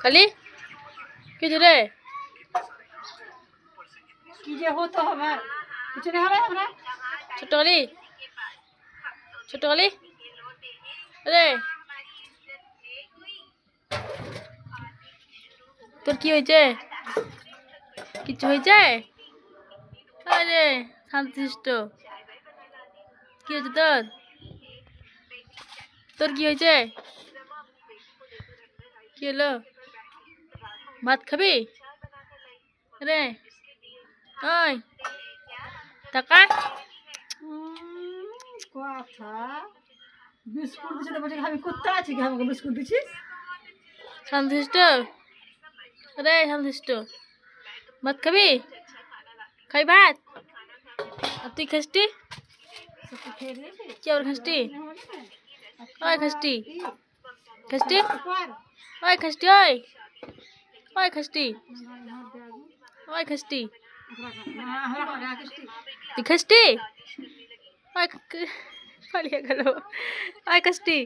কালি কিছু রে কি যে হতো আমার কিছু না হবে আমরা ছোট কালি রে তোর কি হয়েছে কিছু হয়েছে আরে শান্তশিষ্ট কি হয়েছে তোর কি হয়েছে কি হলো ভাত খাবি রে ওই টাকা কথা বিস্কুট দিছে তো বলছে আমি কুত্তা আছি কি আমাকে বিস্কুট দিছিস শান্তশিষ্ট রে শান্তশিষ্ট ভাত খাবি খাই ভাত আর তুই খাসটি খেয়ে দিয়েছিস কি আবার খাসটি ওই খাসটি ওই খাসটি ওই খাসটি ওই খাসটি তুই খাসটি ওই পালিয়ে গেল ওই খাসটি